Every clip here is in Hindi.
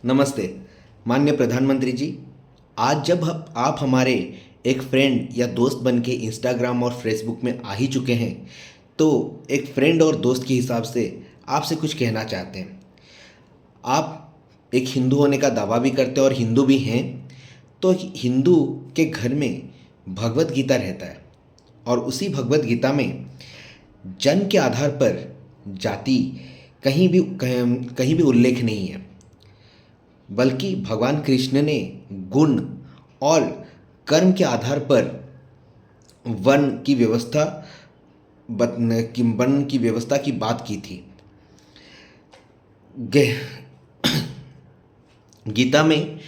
नमस्ते माननीय प्रधानमंत्री जी। आज जब आप हमारे एक फ्रेंड या दोस्त बन के इंस्टाग्राम और फेसबुक में आ ही चुके हैं, तो एक फ्रेंड और दोस्त के हिसाब से आपसे कुछ कहना चाहते हैं। आप एक हिंदू होने का दावा भी करते हैं और हिंदू भी हैं। तो हिंदू के घर में भगवत गीता रहता है और उसी भगवत गीता में जन्म के आधार पर जाति कहीं भी उल्लेख नहीं है, बल्कि भगवान कृष्ण ने गुण और कर्म के आधार पर वर्ण की व्यवस्था की बात की थी। गीता में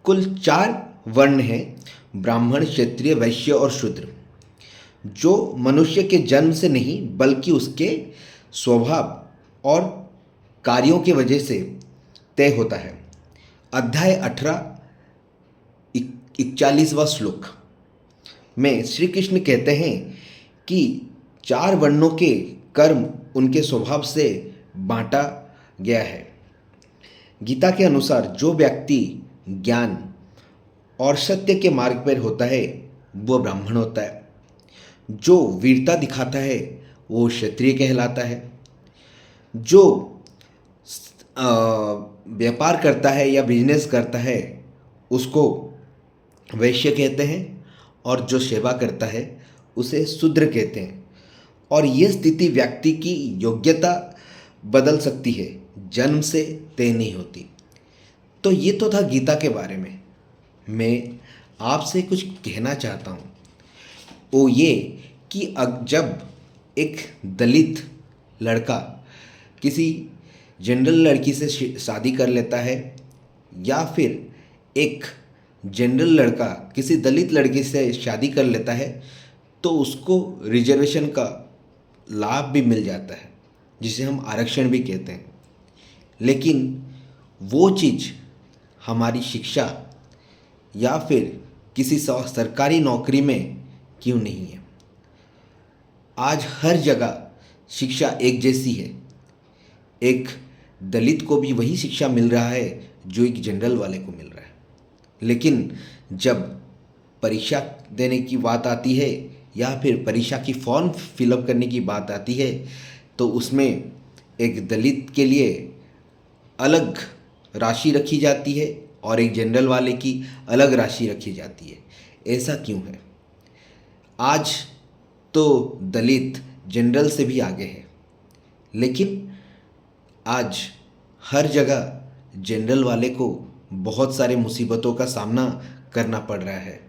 कुल 4 वर्ण हैं, ब्राह्मण, क्षत्रिय, वैश्य और शूद्र, जो मनुष्य के जन्म से नहीं बल्कि उसके स्वभाव और कार्यों के वजह से तय होता है। अध्याय 18 41वां श्लोक में श्री कृष्ण कहते हैं कि 4 वर्णों के कर्म उनके स्वभाव से बांटा गया है। गीता के अनुसार जो व्यक्ति ज्ञान और सत्य के मार्ग पर होता है वो ब्राह्मण होता है, जो वीरता दिखाता है वो क्षत्रिय कहलाता है, जो व्यापार करता है या बिजनेस करता है उसको वैश्य कहते हैं, और जो सेवा करता है उसे शूद्र कहते हैं। और ये स्थिति व्यक्ति की योग्यता बदल सकती है, जन्म से तय नहीं होती। तो ये तो था गीता के बारे में। मैं आपसे कुछ कहना चाहता हूँ, वो ये कि जब एक दलित लड़का किसी जनरल लड़की से शादी कर लेता है, या फिर एक जनरल लड़का किसी दलित लड़की से शादी कर लेता है, तो उसको रिजर्वेशन का लाभ भी मिल जाता है, जिसे हम आरक्षण भी कहते हैं। लेकिन वो चीज़ हमारी शिक्षा या फिर किसी सरकारी नौकरी में क्यों नहीं है? आज हर जगह शिक्षा एक जैसी है। एक दलित को भी वही शिक्षा मिल रहा है जो एक जनरल वाले को मिल रहा है। लेकिन जब परीक्षा देने की बात आती है या फिर परीक्षा की फॉर्म फिलअप करने की बात आती है, तो उसमें एक दलित के लिए अलग राशि रखी जाती है और एक जनरल वाले की अलग राशि रखी जाती है। ऐसा क्यों है? आज तो दलित जनरल से भी आगे है, लेकिन आज हर जगह जनरल वाले को बहुत सारे मुसीबतों का सामना करना पड़ रहा है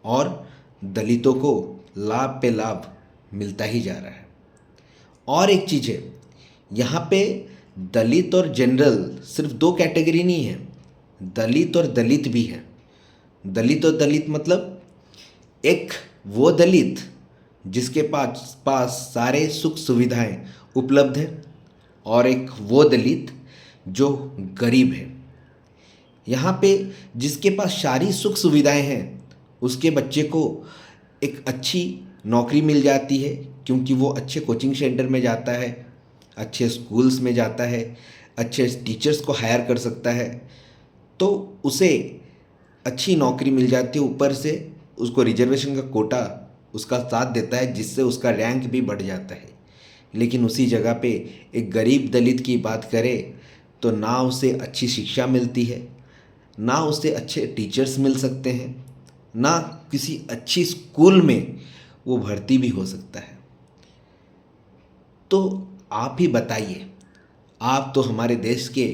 और दलितों को लाभ पे लाभ मिलता ही जा रहा है। और एक चीज़ है, यहाँ पे दलित और जनरल सिर्फ 2 कैटेगरी नहीं है, दलित और दलित भी है। दलित और दलित मतलब एक वो दलित जिसके पास सारे सुख सुविधाएं उपलब्ध हैं, और एक वो दलित जो गरीब है। यहाँ पे जिसके पास सारी सुख सुविधाएं हैं उसके बच्चे को एक अच्छी नौकरी मिल जाती है, क्योंकि वो अच्छे कोचिंग सेंटर में जाता है, अच्छे स्कूल्स में जाता है, अच्छे टीचर्स को हायर कर सकता है, तो उसे अच्छी नौकरी मिल जाती है। ऊपर से उसको रिजर्वेशन का कोटा उसका साथ देता है, जिससे उसका रैंक भी बढ़ जाता है। लेकिन उसी जगह पे एक गरीब दलित की बात करें तो ना उसे अच्छी शिक्षा मिलती है, ना उसे अच्छे टीचर्स मिल सकते हैं, ना किसी अच्छी स्कूल में वो भर्ती भी हो सकता है। तो आप ही बताइए, आप तो हमारे देश के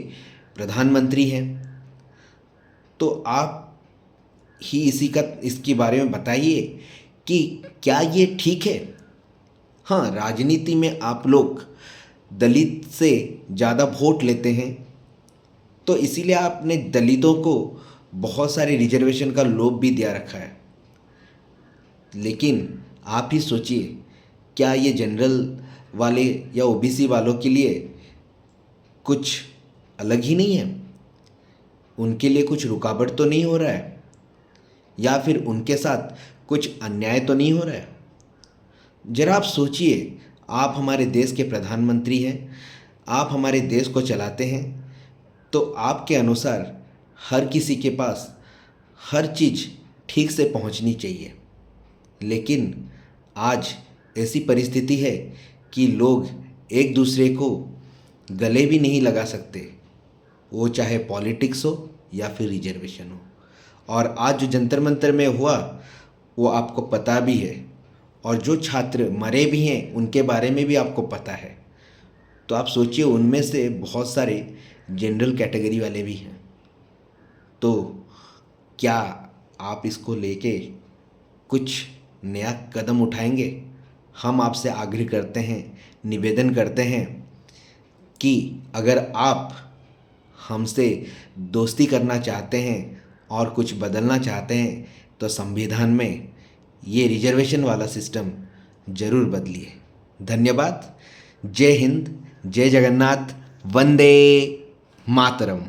प्रधानमंत्री हैं, तो आप ही इसके बारे में बताइए कि क्या ये ठीक है? हाँ, राजनीति में आप लोग दलित से ज़्यादा वोट लेते हैं, तो इसीलिए आपने दलितों को बहुत सारे रिजर्वेशन का लोभ भी दिया रखा है। लेकिन आप ही सोचिए, क्या ये जनरल वाले या ओबीसी वालों के लिए कुछ अलग ही नहीं है? उनके लिए कुछ रुकावट तो नहीं हो रहा है, या फिर उनके साथ कुछ अन्याय तो नहीं हो रहा है? जरा आप सोचिए, आप हमारे देश के प्रधानमंत्री हैं, आप हमारे देश को चलाते हैं, तो आपके अनुसार हर किसी के पास हर चीज़ ठीक से पहुंचनी चाहिए। लेकिन आज ऐसी परिस्थिति है कि लोग एक दूसरे को गले भी नहीं लगा सकते, वो चाहे पॉलिटिक्स हो या फिर रिजर्वेशन हो। और आज जो जंतर मंतर में हुआ वो आपको पता भी है, और जो छात्र मरे भी हैं उनके बारे में भी आपको पता है। तो आप सोचिए, उनमें से बहुत सारे जनरल कैटेगरी वाले भी हैं। तो क्या आप इसको लेके कुछ नया कदम उठाएंगे? हम आपसे आग्रह करते हैं, निवेदन करते हैं कि अगर आप हमसे दोस्ती करना चाहते हैं और कुछ बदलना चाहते हैं तो संविधान में ये रिजर्वेशन वाला सिस्टम ज़रूर बदलिए। धन्यवाद। जय हिंद, जय जगन्नाथ, वंदे मातरम।